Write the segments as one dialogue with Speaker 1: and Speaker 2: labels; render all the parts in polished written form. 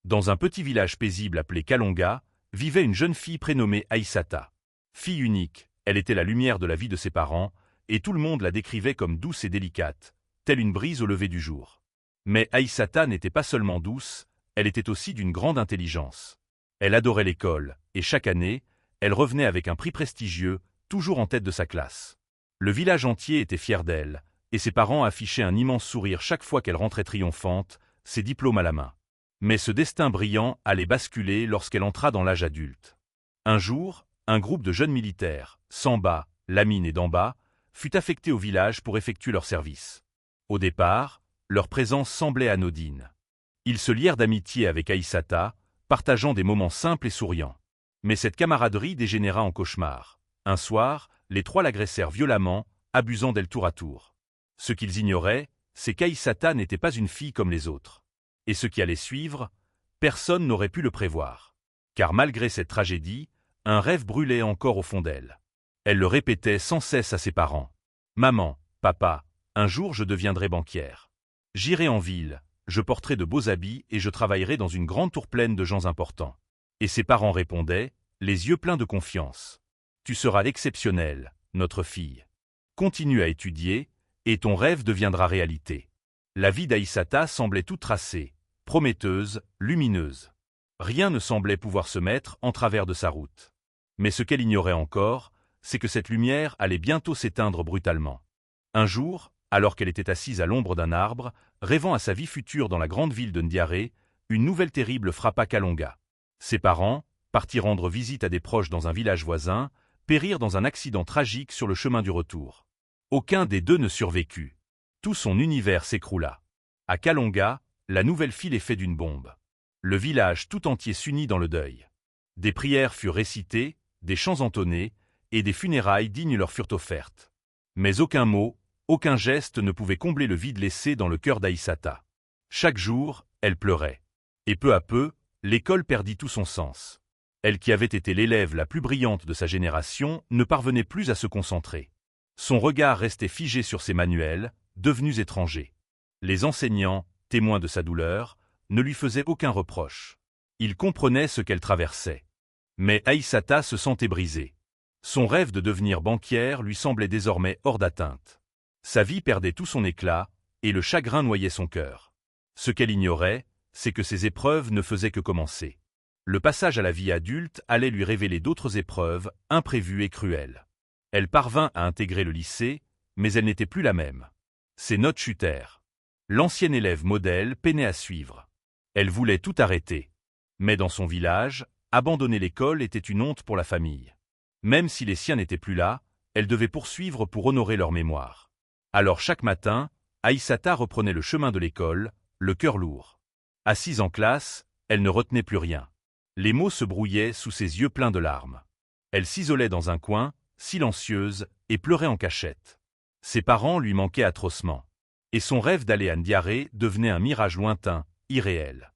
Speaker 1: Dans un petit village paisible appelé Kalonga, vivait une jeune fille prénommée Aïssata. Fille unique, elle était la lumière de la vie de ses parents, et tout le monde la décrivait comme douce et délicate, telle une brise au lever du jour. Mais Aïssata n'était pas seulement douce, elle était aussi d'une grande intelligence. Elle adorait l'école, et chaque année, elle revenait avec un prix prestigieux, toujours en tête de sa classe. Le village entier était fier d'elle, et ses parents affichaient un immense sourire chaque fois qu'elle rentrait triomphante, ses diplômes à la main. Mais ce destin brillant allait basculer lorsqu'elle entra dans l'âge adulte. Un jour, un groupe de jeunes militaires, Samba, Lamine et Damba, fut affecté au village pour effectuer leur service. Au départ, leur présence semblait anodine. Ils se lièrent d'amitié avec Aïssata, partageant des moments simples et souriants. Mais cette camaraderie dégénéra en cauchemar. Un soir, les trois l'agressèrent violemment, abusant d'elle tour à tour. Ce qu'ils ignoraient, c'est qu'Aïssata n'était pas une fille comme les autres. Et ce qui allait suivre, personne n'aurait pu le prévoir. Car malgré cette tragédie, un rêve brûlait encore au fond d'elle. Elle le répétait sans cesse à ses parents. « Maman, papa, un jour je deviendrai banquière. J'irai en ville, je porterai de beaux habits et je travaillerai dans une grande tour pleine de gens importants. » Et ses parents répondaient, les yeux pleins de confiance. « Tu seras exceptionnelle, notre fille. Continue à étudier, et ton rêve deviendra réalité. » La vie d'Aïssata semblait toute tracée, prometteuse, lumineuse. Rien ne semblait pouvoir se mettre en travers de sa route. Mais ce qu'elle ignorait encore, c'est que cette lumière allait bientôt s'éteindre brutalement. Un jour, alors qu'elle était assise à l'ombre d'un arbre, rêvant à sa vie future dans la grande ville de Ndiaré, une nouvelle terrible frappa Kalonga. Ses parents, partis rendre visite à des proches dans un village voisin, périrent dans un accident tragique sur le chemin du retour. Aucun des deux ne survécut. Tout son univers s'écroula. À Kalonga, la nouvelle fille l'effet d'une bombe. Le village tout entier s'unit dans le deuil. Des prières furent récitées, des chants entonnés, et des funérailles dignes leur furent offertes. Mais aucun mot, aucun geste ne pouvait combler le vide laissé dans le cœur d'Aïssata. Chaque jour, elle pleurait. Et peu à peu, l'école perdit tout son sens. Elle qui avait été l'élève la plus brillante de sa génération ne parvenait plus à se concentrer. Son regard restait figé sur ses manuels, devenus étrangers. Les enseignants, témoins de sa douleur, ne lui faisaient aucun reproche. Ils comprenaient ce qu'elle traversait. Mais Aïssata se sentait brisée. Son rêve de devenir banquière lui semblait désormais hors d'atteinte. Sa vie perdait tout son éclat, et le chagrin noyait son cœur. Ce qu'elle ignorait, c'est que ces épreuves ne faisaient que commencer. Le passage à la vie adulte allait lui révéler d'autres épreuves, imprévues et cruelles. Elle parvint à intégrer le lycée, mais elle n'était plus la même. Ses notes chutèrent. L'ancienne élève modèle peinait à suivre. Elle voulait tout arrêter. Mais dans son village, abandonner l'école était une honte pour la famille. Même si les siens n'étaient plus là, elle devait poursuivre pour honorer leur mémoire. Alors chaque matin, Aïssata reprenait le chemin de l'école, le cœur lourd. Assise en classe, elle ne retenait plus rien. Les mots se brouillaient sous ses yeux pleins de larmes. Elle s'isolait dans un coin, silencieuse, et pleurait en cachette. Ses parents lui manquaient atrocement. Et son rêve d'aller à Ndiaré devenait un mirage lointain, irréel.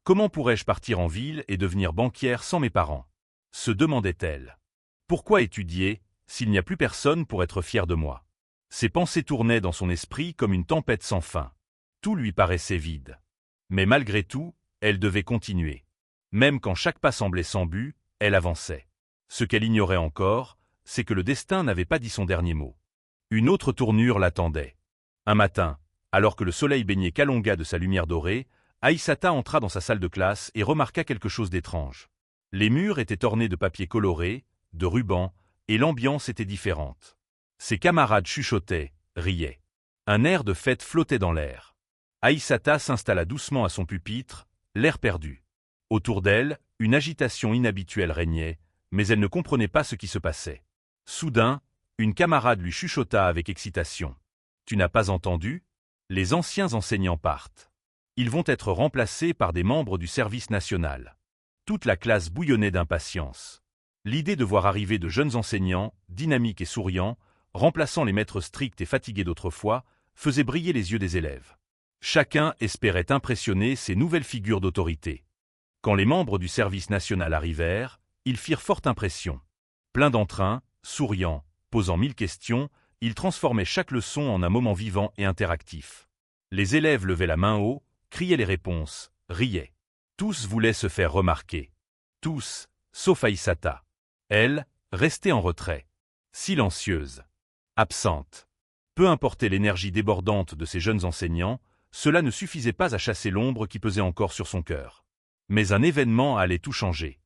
Speaker 1: Comment pourrais-je partir en ville et devenir banquière sans mes parents? Se demandait-elle. Pourquoi étudier, s'il n'y a plus personne pour être fier de moi? Ses pensées tournaient dans son esprit comme une tempête sans fin. Tout lui paraissait vide. Mais malgré tout, elle devait continuer. Même quand chaque pas semblait sans but, elle avançait. Ce qu'elle ignorait encore, c'est que le destin n'avait pas dit son dernier mot. Une autre tournure l'attendait. Un matin, alors que le soleil baignait Kalonga de sa lumière dorée, Aïssata entra dans sa salle de classe et remarqua quelque chose d'étrange. Les murs étaient ornés de papiers colorés, de rubans, et l'ambiance était différente. Ses camarades chuchotaient, riaient. Un air de fête flottait dans l'air. Aïssata s'installa doucement à son pupitre, l'air perdu. Autour d'elle, une agitation inhabituelle régnait, mais elle ne comprenait pas ce qui se passait. Soudain, une camarade lui chuchota avec excitation. « Tu n'as pas entendu? Les anciens enseignants partent. Ils vont être remplacés par des membres du service national. » Toute la classe bouillonnait d'impatience. L'idée de voir arriver de jeunes enseignants, dynamiques et souriants, remplaçant les maîtres stricts et fatigués d'autrefois, faisait briller les yeux des élèves. Chacun espérait impressionner ces nouvelles figures d'autorité. Quand les membres du service national arrivèrent, ils firent forte impression. Pleins d'entrain, souriants, posant 1000 questions, ils transformaient chaque leçon en un moment vivant et interactif. Les élèves levaient la main haut, criaient les réponses, riaient. Tous voulaient se faire remarquer. Tous, sauf Aïssata. Elle, restait en retrait. Silencieuse. Absente. Peu importait l'énergie débordante de ces jeunes enseignants, cela ne suffisait pas à chasser l'ombre qui pesait encore sur son cœur. Mais un événement allait tout changer.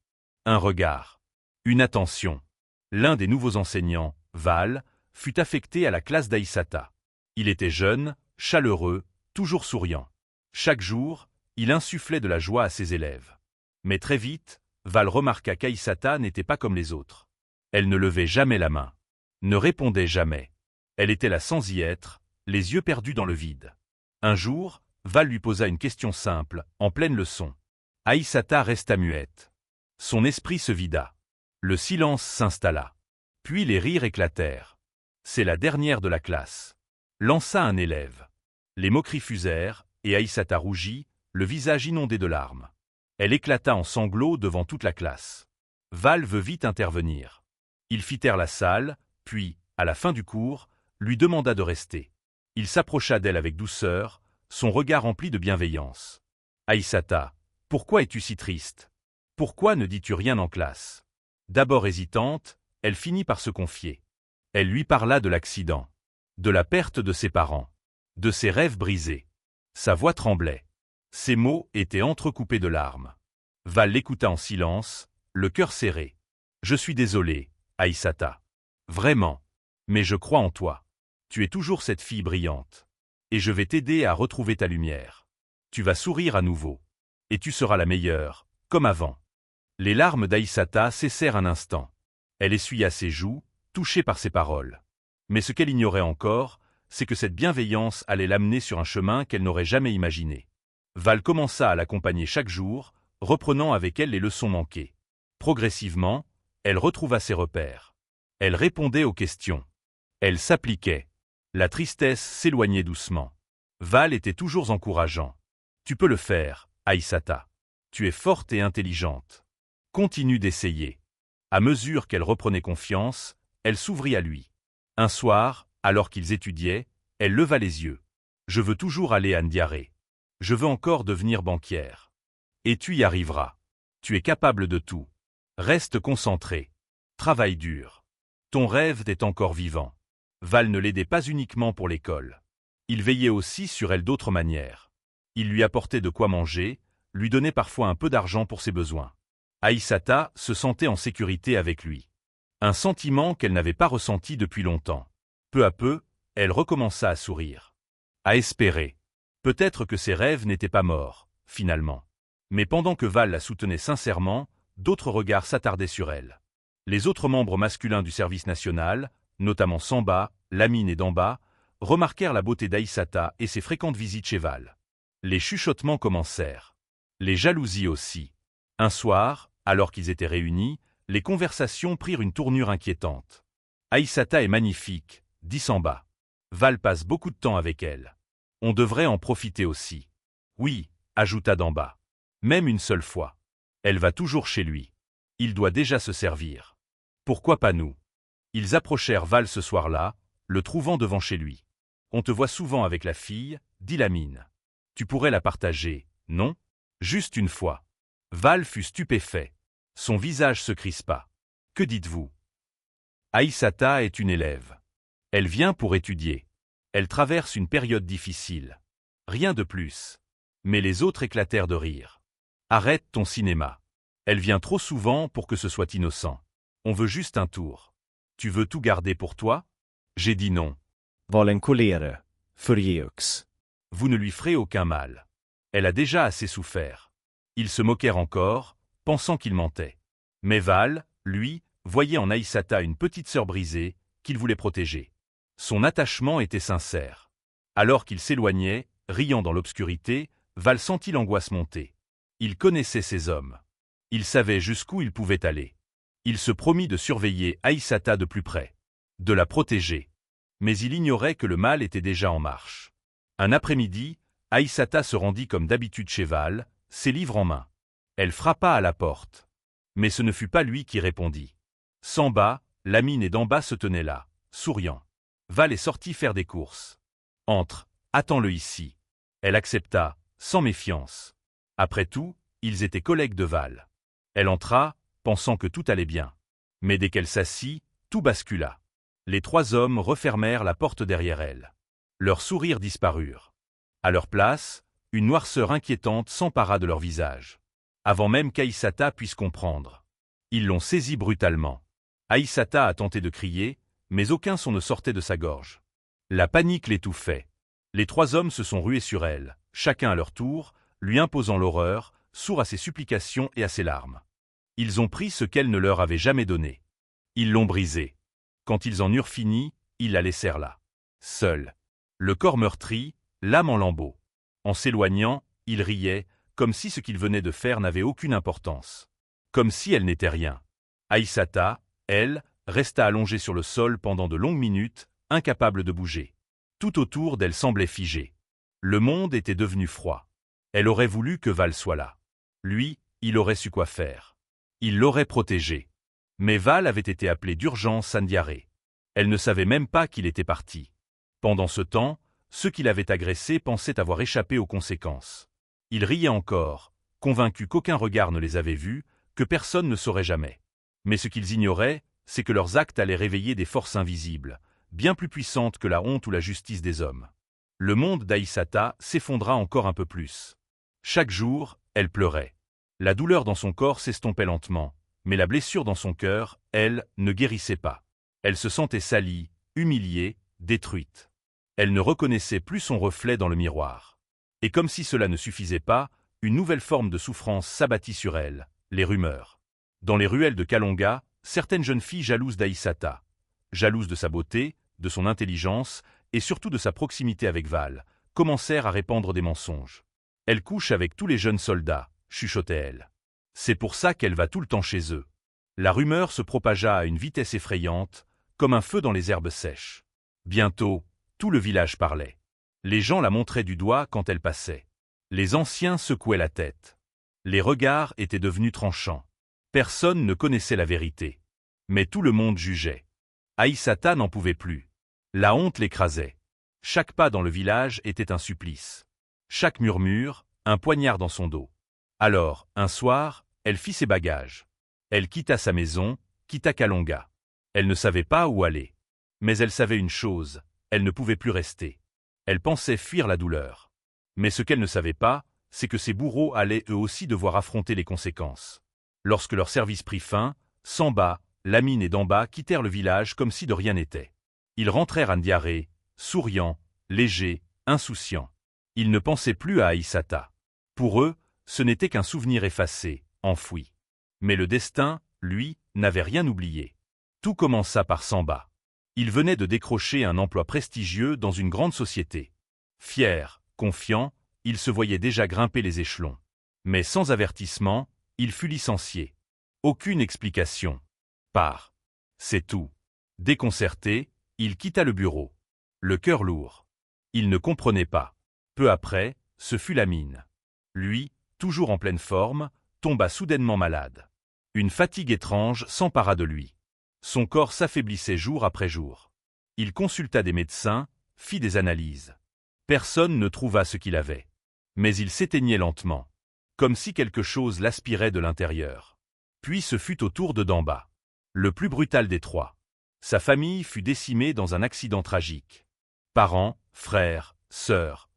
Speaker 1: Un regard. Une attention. L'un des nouveaux enseignants, Val, fut affecté à la classe d'Aïssata. Il était jeune, chaleureux, toujours souriant. Chaque jour, il insufflait de la joie à ses élèves. Mais très vite, Val remarqua qu'Aïssata n'était pas comme les autres. Elle ne levait jamais la main. Ne répondait jamais. Elle était là sans y être, les yeux perdus dans le vide. Un jour, Val lui posa une question simple, en pleine leçon. Aïssata resta muette. Son esprit se vida. Le silence s'installa. Puis les rires éclatèrent. C'est la dernière de la classe. Lança un élève. Les moqueries fusèrent, et Aïssata rougit, le visage inondé de larmes. Elle éclata en sanglots devant toute la classe. Val veut vite intervenir. Il fit taire la salle, puis, à la fin du cours, lui demanda de rester. Il s'approcha d'elle avec douceur, son regard rempli de bienveillance. « Aïssata, pourquoi es-tu si triste? Pourquoi ne dis-tu rien en classe ?» D'abord hésitante, elle finit par se confier. Elle lui parla de l'accident, de la perte de ses parents, de ses rêves brisés. Sa voix tremblait. Ses mots étaient entrecoupés de larmes. Val l'écouta en silence, le cœur serré. « Je suis désolé, Aïssata. Vraiment. Mais je crois en toi. Tu es toujours cette fille brillante. Et je vais t'aider à retrouver ta lumière. Tu vas sourire à nouveau. Et tu seras la meilleure, comme avant. » Les larmes d'Aïssata cessèrent un instant. Elle essuya ses joues, touchée par ses paroles. Mais ce qu'elle ignorait encore, c'est que cette bienveillance allait l'amener sur un chemin qu'elle n'aurait jamais imaginé. Val commença à l'accompagner chaque jour, reprenant avec elle les leçons manquées. Progressivement, elle retrouva ses repères. Elle répondait aux questions. Elle s'appliquait. La tristesse s'éloignait doucement. Val était toujours encourageant. « Tu peux le faire, Aïssata. Tu es forte et intelligente. Continue d'essayer. » À mesure qu'elle reprenait confiance, elle s'ouvrit à lui. Un soir, alors qu'ils étudiaient, elle leva les yeux. « Je veux toujours aller à Ndiaré. Je veux encore devenir banquière. Et tu y arriveras. Tu es capable de tout. Reste concentré. Travaille dur. Ton rêve est encore vivant. » Val ne l'aidait pas uniquement pour l'école. Il veillait aussi sur elle d'autres manières. Il lui apportait de quoi manger, lui donnait parfois un peu d'argent pour ses besoins. Aïssata se sentait en sécurité avec lui. Un sentiment qu'elle n'avait pas ressenti depuis longtemps. Peu à peu, elle recommença à sourire. À espérer. Peut-être que ses rêves n'étaient pas morts, finalement. Mais pendant que Val la soutenait sincèrement, d'autres regards s'attardaient sur elle. Les autres membres masculins du service national, notamment Samba, Lamine et Damba, remarquèrent la beauté d'Aïssata et ses fréquentes visites chez Val. Les chuchotements commencèrent. Les jalousies aussi. Un soir, alors qu'ils étaient réunis, les conversations prirent une tournure inquiétante. « Aïssata est magnifique, » dit Samba. « Val passe beaucoup de temps avec elle. On devrait en profiter aussi. »« Oui, » ajouta Damba. « Même une seule fois. Elle va toujours chez lui. Il doit déjà se servir. Pourquoi pas nous ?» Ils approchèrent Val ce soir-là, le trouvant devant chez lui. « On te voit souvent avec la fille, » dit Lamine. « Tu pourrais la partager, non? Juste une fois. » Val fut stupéfait. Son visage se crispa. « Que dites-vous? » Aïssata est une élève. Elle vient pour étudier. Elle traverse une période difficile. Rien de plus. Mais les autres éclatèrent de rire. « Arrête ton cinéma. Elle vient trop souvent pour que ce soit innocent. On veut juste un tour. Tu veux tout garder pour toi? » J'ai dit non.
Speaker 2: Valencolere, Furieux.
Speaker 1: Vous ne lui ferez aucun mal. Elle a déjà assez souffert. Ils se moquèrent encore, pensant qu'il mentait. Mais Val, lui, voyait en Aïssata une petite sœur brisée, qu'il voulait protéger. Son attachement était sincère. Alors qu'il s'éloignait, riant dans l'obscurité, Val sentit l'angoisse monter. Il connaissait ces hommes. Il savait jusqu'où ils pouvaient aller. Il se promit de surveiller Aïssata de plus près, de la protéger. Mais il ignorait que le mal était déjà en marche. Un après-midi, Aïssata se rendit comme d'habitude chez Val, ses livres en main. Elle frappa à la porte. Mais ce ne fut pas lui qui répondit. Samba, Lamine et Damba se tenaient là, souriant. Val est sorti faire des courses. « Entre, attends-le ici. » Elle accepta, sans méfiance. Après tout, ils étaient collègues de Val. Elle entra, pensant que tout allait bien. Mais dès qu'elle s'assit, tout bascula. Les trois hommes refermèrent la porte derrière elle. Leurs sourires disparurent. À leur place, une noirceur inquiétante s'empara de leur visage. Avant même qu'Aïssata puisse comprendre. Ils l'ont saisie brutalement. Aïssata a tenté de crier, mais aucun son ne sortait de sa gorge. La panique l'étouffait. Les trois hommes se sont rués sur elle, chacun à leur tour, lui imposant l'horreur, sourds à ses supplications et à ses larmes. Ils ont pris ce qu'elle ne leur avait jamais donné. Ils l'ont brisée. Quand ils en eurent fini, ils la laissèrent là. Seule. Le corps meurtri, l'âme en lambeaux. En s'éloignant, ils riaient, comme si ce qu'ils venaient de faire n'avait aucune importance. Comme si elle n'était rien. Aïssata, elle, resta allongée sur le sol pendant de longues minutes, incapable de bouger. Tout autour d'elle semblait figé. Le monde était devenu froid. Elle aurait voulu que Val soit là. Lui, il aurait su quoi faire. Il l'aurait protégée. Mais Val avait été appelé d'urgence à Ndiaré. Elle ne savait même pas qu'il était parti. Pendant ce temps, ceux qui l'avaient agressé pensaient avoir échappé aux conséquences. Ils riaient encore, convaincus qu'aucun regard ne les avait vus, que personne ne saurait jamais. Mais ce qu'ils ignoraient, c'est que leurs actes allaient réveiller des forces invisibles, bien plus puissantes que la honte ou la justice des hommes. Le monde d'Aïssata s'effondra encore un peu plus. Chaque jour, elle pleurait. La douleur dans son corps s'estompait lentement, mais la blessure dans son cœur, elle, ne guérissait pas. Elle se sentait salie, humiliée, détruite. Elle ne reconnaissait plus son reflet dans le miroir. Et comme si cela ne suffisait pas, une nouvelle forme de souffrance s'abattit sur elle, les rumeurs. Dans les ruelles de Kalonga, certaines jeunes filles jalouses d'Aïssata, jalouses de sa beauté, de son intelligence et surtout de sa proximité avec Val, commencèrent à répandre des mensonges. Elle couche avec tous les jeunes soldats, chuchotait-elle. C'est pour ça qu'elle va tout le temps chez eux. La rumeur se propagea à une vitesse effrayante, comme un feu dans les herbes sèches. Bientôt, tout le village parlait. Les gens la montraient du doigt quand elle passait. Les anciens secouaient la tête. Les regards étaient devenus tranchants. Personne ne connaissait la vérité. Mais tout le monde jugeait. Aïssata n'en pouvait plus. La honte l'écrasait. Chaque pas dans le village était un supplice. Chaque murmure, un poignard dans son dos. Alors, un soir, elle fit ses bagages. Elle quitta sa maison, quitta Kalonga. Elle ne savait pas où aller. Mais elle savait une chose, elle ne pouvait plus rester. Elle pensait fuir la douleur. Mais ce qu'elle ne savait pas, c'est que ses bourreaux allaient eux aussi devoir affronter les conséquences. Lorsque leur service prit fin, Samba, Lamine et Damba quittèrent le village comme si de rien n'était. Ils rentrèrent à Ndiaré, souriants, légers, insouciants. Ils ne pensaient plus à Aïssata. Pour eux, ce n'était qu'un souvenir effacé, enfoui. Mais le destin, lui, n'avait rien oublié. Tout commença par Samba. Il venait de décrocher un emploi prestigieux dans une grande société. Fier, confiant, il se voyait déjà grimper les échelons. Mais sans avertissement, il fut licencié. Aucune explication. Part. C'est tout. Déconcerté, il quitta le bureau. Le cœur lourd. Il ne comprenait pas. Peu après, ce fut Lamine. Lui, toujours en pleine forme, tomba soudainement malade. Une fatigue étrange s'empara de lui. Son corps s'affaiblissait jour après jour. Il consulta des médecins, fit des analyses. Personne ne trouva ce qu'il avait. Mais il s'éteignait lentement, comme si quelque chose l'aspirait de l'intérieur. Puis ce fut au tour de Damba. Le plus brutal des trois. Sa famille fut décimée dans un accident tragique. Parents, frères, sœurs,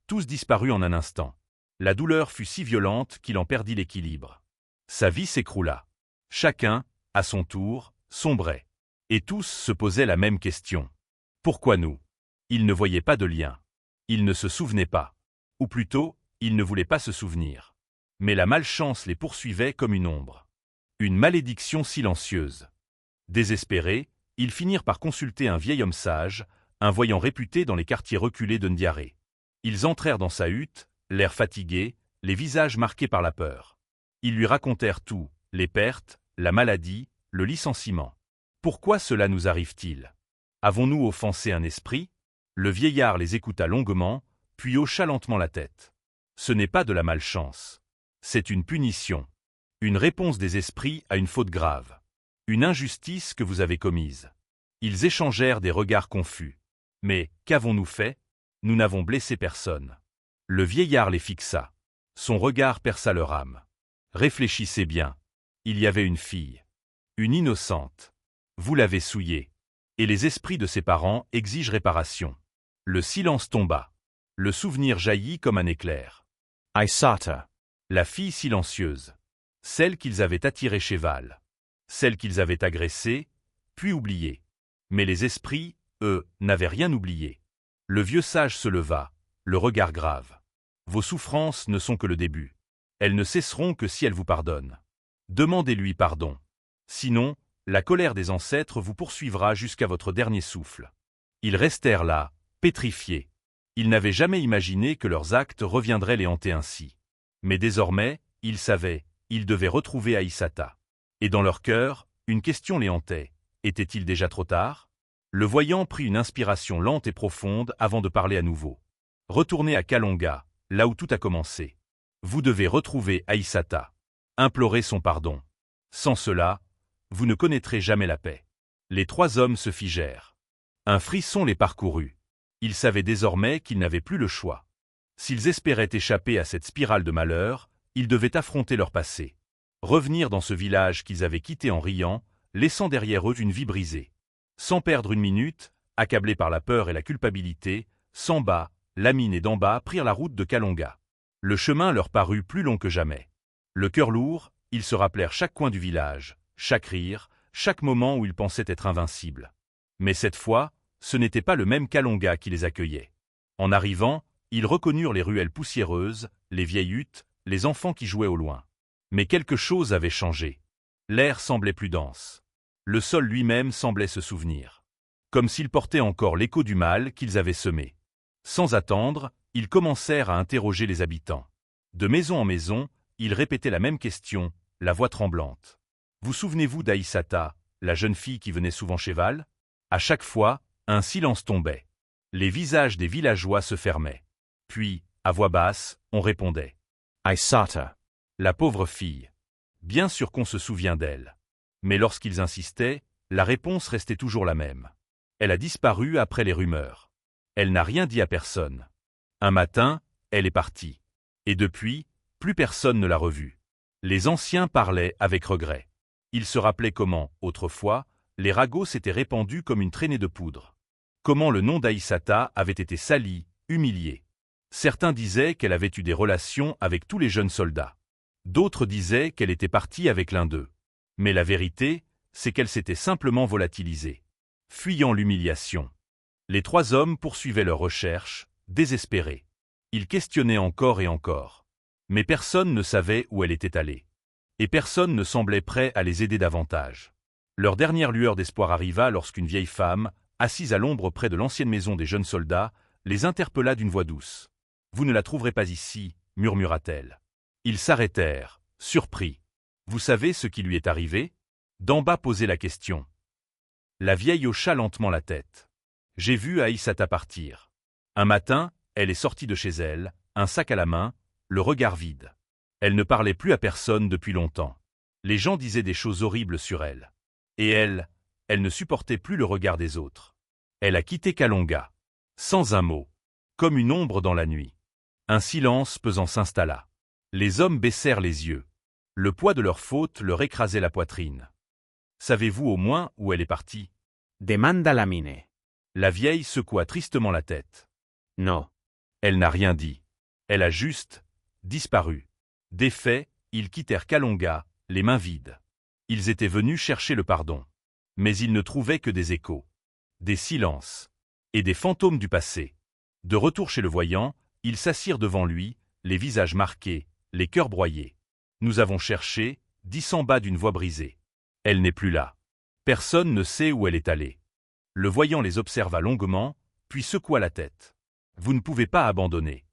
Speaker 1: tous disparus en un instant. La douleur fut si violente qu'il en perdit l'équilibre. Sa vie s'écroula. Chacun, à son tour, sombrait. Et tous se posaient la même question. Pourquoi nous? Ils ne voyaient pas de lien. Ils ne se souvenaient pas. Ou plutôt, ils ne voulaient pas se souvenir. Mais la malchance les poursuivait comme une ombre. Une malédiction silencieuse. Désespérés, ils finirent par consulter un vieil homme sage, un voyant réputé dans les quartiers reculés de Ndiaré. Ils entrèrent dans sa hutte, l'air fatigué, les visages marqués par la peur. Ils lui racontèrent tout, les pertes, la maladie, le licenciement. Pourquoi cela nous arrive-t-il? Avons-nous offensé un esprit? Le vieillard les écouta longuement, puis hocha lentement la tête. Ce n'est pas de la malchance. C'est une punition. Une réponse des esprits à une faute grave. Une injustice que vous avez commise. Ils échangèrent des regards confus. Mais, qu'avons-nous fait? Nous n'avons blessé personne. Le vieillard les fixa. Son regard perça leur âme. Réfléchissez bien. Il y avait une fille. Une innocente. Vous l'avez souillée. Et les esprits de ses parents exigent réparation. Le silence tomba. Le souvenir jaillit comme un éclair.
Speaker 2: Aysata.
Speaker 1: La fille silencieuse. Celle qu'ils avaient attirée chez Val. Celle qu'ils avaient agressée, puis oubliée. Mais les esprits, eux, n'avaient rien oublié. Le vieux sage se leva, le regard grave. Vos souffrances ne sont que le début. Elles ne cesseront que si elle vous pardonne. Demandez-lui pardon. Sinon, la colère des ancêtres vous poursuivra jusqu'à votre dernier souffle. Ils restèrent là, pétrifiés. Ils n'avaient jamais imaginé que leurs actes reviendraient les hanter ainsi. Mais désormais, ils savaient, ils devaient retrouver Aïssata. Et dans leur cœur, une question les hantait. Était-il déjà trop tard? Le voyant prit une inspiration lente et profonde avant de parler à nouveau. Retournez à Kalonga, là où tout a commencé. Vous devez retrouver Aïssata. Implorez son pardon. Sans cela, vous ne connaîtrez jamais la paix. Les trois hommes se figèrent. Un frisson les parcourut. Ils savaient désormais qu'ils n'avaient plus le choix. S'ils espéraient échapper à cette spirale de malheur, ils devaient affronter leur passé. Revenir dans ce village qu'ils avaient quitté en riant, laissant derrière eux une vie brisée. Sans perdre une minute, accablés par la peur et la culpabilité, Samba, Lamine et Damba prirent la route de Kalonga. Le chemin leur parut plus long que jamais. Le cœur lourd, ils se rappelèrent chaque coin du village, chaque rire, chaque moment où ils pensaient être invincibles. Mais cette fois, ce n'était pas le même Kalonga qui les accueillait. En arrivant, ils reconnurent les ruelles poussiéreuses, les vieilles huttes, les enfants qui jouaient au loin. Mais quelque chose avait changé. L'air semblait plus dense. Le sol lui-même semblait se souvenir. Comme s'il portait encore l'écho du mal qu'ils avaient semé. Sans attendre, ils commencèrent à interroger les habitants. De maison en maison, ils répétaient la même question, la voix tremblante. Vous souvenez-vous d'Aïssata, la jeune fille qui venait souvent chez Val? À chaque fois, un silence tombait. Les visages des villageois se fermaient. Puis, à voix basse, on répondait.
Speaker 2: Aysata.
Speaker 1: La pauvre fille. Bien sûr qu'on se souvient d'elle. Mais lorsqu'ils insistaient, la réponse restait toujours la même. Elle a disparu après les rumeurs. Elle n'a rien dit à personne. Un matin, elle est partie. Et depuis, plus personne ne l'a revue. Les anciens parlaient avec regret. Ils se rappelaient comment, autrefois, les ragots s'étaient répandus comme une traînée de poudre. Comment le nom d'Aïssata avait été sali, humilié. Certains disaient qu'elle avait eu des relations avec tous les jeunes soldats. D'autres disaient qu'elle était partie avec l'un d'eux. Mais la vérité, c'est qu'elle s'était simplement volatilisée. Fuyant l'humiliation. Les trois hommes poursuivaient leurs recherches, désespérés. Ils questionnaient encore et encore. Mais personne ne savait où elle était allée. Et personne ne semblait prêt à les aider davantage. Leur dernière lueur d'espoir arriva lorsqu'une vieille femme, assise à l'ombre près de l'ancienne maison des jeunes soldats, les interpella d'une voix douce. « Vous ne la trouverez pas ici, » murmura-t-elle. Ils s'arrêtèrent, surpris. « Vous savez ce qui lui est arrivé » Damba posait la question. La vieille hocha lentement la tête. « J'ai vu Aïssata partir. Un matin, elle est sortie de chez elle, un sac à la main, le regard vide. Elle ne parlait plus à personne depuis longtemps. Les gens disaient des choses horribles sur elle. Et elle ne supportait plus le regard des autres. Elle a quitté Kalonga. Sans un mot. Comme une ombre dans la nuit. Un silence pesant s'installa. Les hommes baissèrent les yeux. Le poids de leur faute leur écrasait la poitrine. Savez-vous au moins où elle est partie?
Speaker 2: Demanda Lamine.
Speaker 1: La vieille secoua tristement la tête.
Speaker 2: No.
Speaker 1: Elle n'a rien dit. Elle a juste disparu. Des faits, ils quittèrent Kalonga, les mains vides. Ils étaient venus chercher le pardon. Mais ils ne trouvaient que des échos. Des silences. Et des fantômes du passé. De retour chez le voyant, ils s'assirent devant lui, les visages marqués, les cœurs broyés. Nous avons cherché, dit Samba d'une voix brisée. Elle n'est plus là. Personne ne sait où elle est allée. Le voyant les observa longuement, puis secoua la tête. Vous ne pouvez pas abandonner.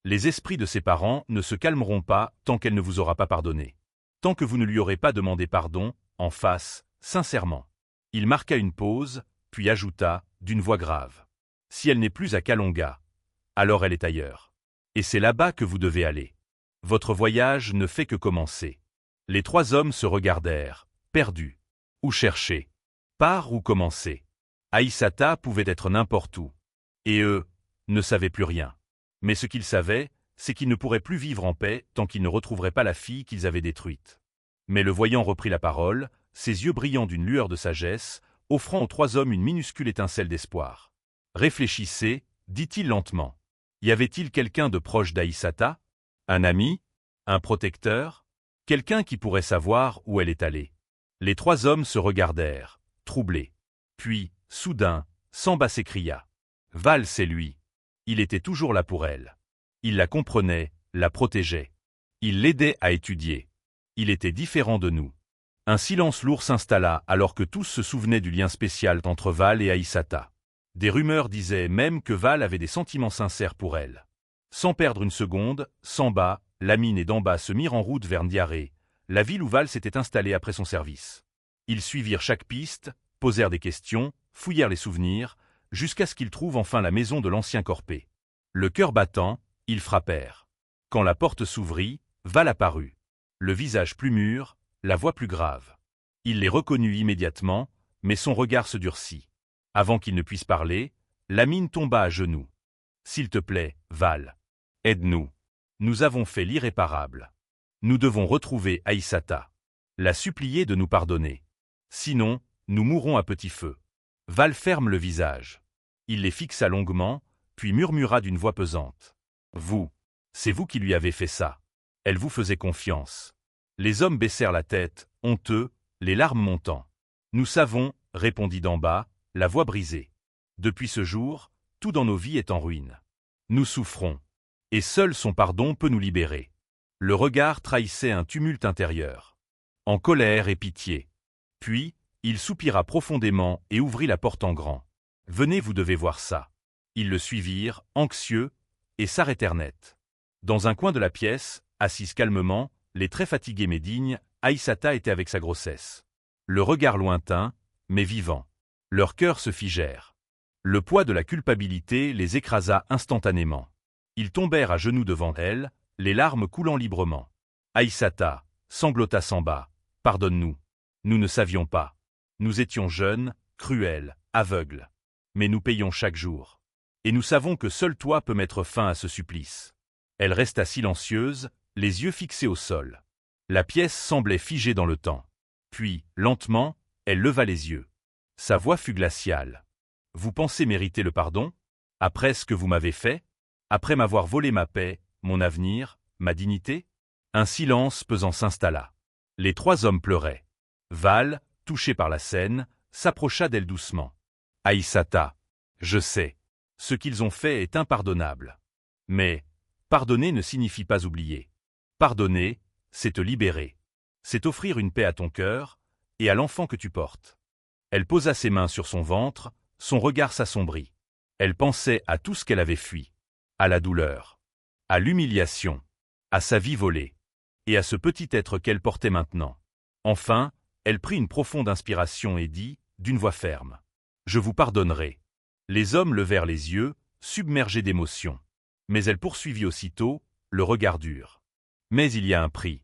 Speaker 1: Les esprits de ses parents ne se calmeront pas tant qu'elle ne vous aura pas pardonné. Tant que vous ne lui aurez pas demandé pardon, en face, sincèrement. Il marqua une pause, puis ajouta, d'une voix grave. Si elle n'est plus à Kalonga, alors elle est ailleurs. Et c'est là-bas que vous devez aller. Votre voyage ne fait que commencer. Les trois hommes se regardèrent, perdus. Où chercher? Par où commencer? Aïssata pouvait être n'importe où. Et eux ne savaient plus rien. Mais ce qu'ils savaient, c'est qu'ils ne pourraient plus vivre en paix tant qu'ils ne retrouveraient pas la fille qu'ils avaient détruite. Mais le voyant reprit la parole, ses yeux brillant d'une lueur de sagesse, offrant aux 3 hommes une minuscule étincelle d'espoir. « Réfléchissez, dit-il lentement. Y avait-il quelqu'un de proche d'Aïssata? Un ami? Un protecteur? Quelqu'un qui pourrait savoir où elle est allée? » Les 3 hommes se regardèrent, troublés. Puis, soudain, Samba s'écria. « Val, c'est lui. Il était toujours là pour elle. Il la comprenait, la protégeait. Il l'aidait à étudier. Il était différent de nous. » Un silence lourd s'installa alors que tous se souvenaient du lien spécial entre Val et Aïssata. Des rumeurs disaient même que Val avait des sentiments sincères pour elle. Sans perdre une seconde, Samba, Lamine et Damba se mirent en route vers Ndiaré, la ville où Val s'était installé après son service. Ils suivirent chaque piste, posèrent des questions, fouillèrent les souvenirs, jusqu'à ce qu'ils trouvent enfin la maison de l'ancien Corpé. Le cœur battant, ils frappèrent. Quand la porte s'ouvrit, Val apparut. Le visage plus mûr, la voix plus grave. Il les reconnut immédiatement, mais son regard se durcit. Avant qu'il ne puisse parler, Lamine tomba à genoux. « S'il te plaît, Val, aide-nous. Nous avons fait l'irréparable. Nous devons retrouver Aïssata. La supplier de nous pardonner. Sinon, nous mourrons à petit feu. » Val ferme le visage. Il les fixa longuement, puis murmura d'une voix pesante. « Vous, c'est vous qui lui avez fait ça. Elle vous faisait confiance. » Les hommes baissèrent la tête, honteux, les larmes montant. « Nous savons, » répondit Damba, la voix brisée. « Depuis ce jour, tout dans nos vies est en ruine. Nous souffrons. Et seul son pardon peut nous libérer. » Le regard trahissait un tumulte intérieur. En colère et pitié. Puis, il soupira profondément et ouvrit la porte en grand. « Venez, vous devez voir ça. » Ils le suivirent, anxieux, et s'arrêtèrent net. Dans un coin de la pièce, assise calmement, les très fatigués mais dignes, Aïssata était avec sa grossesse. Le regard lointain, mais vivant. Leurs cœurs se figèrent. Le poids de la culpabilité les écrasa instantanément. Ils tombèrent à genoux devant elle, les larmes coulant librement. « Aïssata, » sanglota Samba, « pardonne-nous. Nous ne savions pas. Nous étions jeunes, cruels, aveugles. Mais nous payons chaque jour. Et nous savons que seul toi peux mettre fin à ce supplice. » Elle resta silencieuse, les yeux fixés au sol. La pièce semblait figée dans le temps. Puis, lentement, elle leva les yeux. Sa voix fut glaciale. « Vous pensez mériter le pardon? Après ce que vous m'avez fait? Après m'avoir volé ma paix, mon avenir, ma dignité ?» Un silence pesant s'installa. Les 3 hommes pleuraient. Val, touché par la scène, s'approcha d'elle doucement. « Aïssata, je sais. Ce qu'ils ont fait est impardonnable. Mais, pardonner ne signifie pas oublier. Pardonner, c'est te libérer. C'est offrir une paix à ton cœur et à l'enfant que tu portes. » Elle posa ses mains sur son ventre, son regard s'assombrit. Elle pensait à tout ce qu'elle avait fui. À la douleur. À l'humiliation. À sa vie volée. Et à ce petit être qu'elle portait maintenant. Enfin, elle prit une profonde inspiration et dit, d'une voix ferme. « Je vous pardonnerai. » Les hommes levèrent les yeux, submergés d'émotion. Mais elle poursuivit aussitôt, le regard dur. « Mais il y a un prix.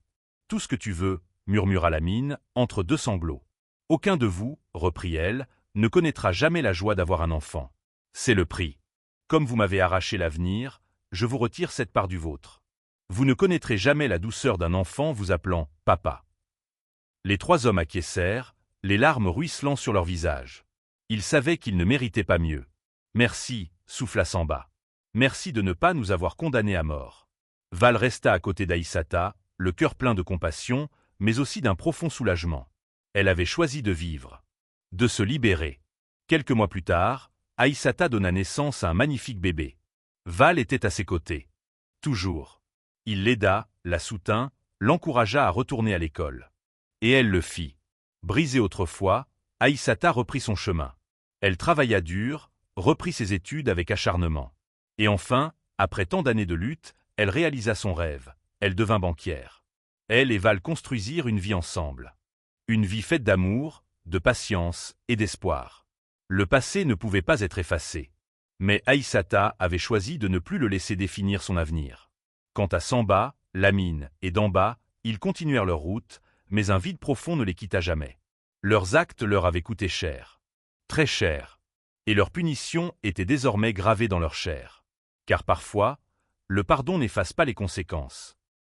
Speaker 1: Tout ce que tu veux, » murmura Lamine, entre 2 sanglots. « Aucun de vous, » reprit-elle, « ne connaîtra jamais la joie d'avoir un enfant. C'est le prix. Comme vous m'avez arraché l'avenir, je vous retire cette part du vôtre. Vous ne connaîtrez jamais la douceur d'un enfant vous appelant « papa ». Les 3 hommes acquiescèrent, les larmes ruisselant sur leurs visages. Ils savaient qu'ils ne méritaient pas mieux. « Merci » souffla Samba. « Merci de ne pas nous avoir condamnés à mort. » Val resta à côté d'Aïssata, le cœur plein de compassion, mais aussi d'un profond soulagement. Elle avait choisi de vivre. De se libérer. Quelques mois plus tard, Aïssata donna naissance à un magnifique bébé. Val était à ses côtés. Toujours. Il l'aida, la soutint, l'encouragea à retourner à l'école. Et elle le fit. Brisée autrefois, Aïssata reprit son chemin. Elle travailla dur, reprit ses études avec acharnement. Et enfin, après tant d'années de lutte, elle réalisa son rêve. Elle devint banquière. Elle et Val construisirent une vie ensemble. Une vie faite d'amour, de patience et d'espoir. Le passé ne pouvait pas être effacé. Mais Aïssata avait choisi de ne plus le laisser définir son avenir. Quant à Samba, Lamine et Damba, ils continuèrent leur route, mais un vide profond ne les quitta jamais. Leurs actes leur avaient coûté cher. Très cher. Et leur punition était désormais gravée dans leur chair. Car parfois, Le pardon n'efface pas les conséquences.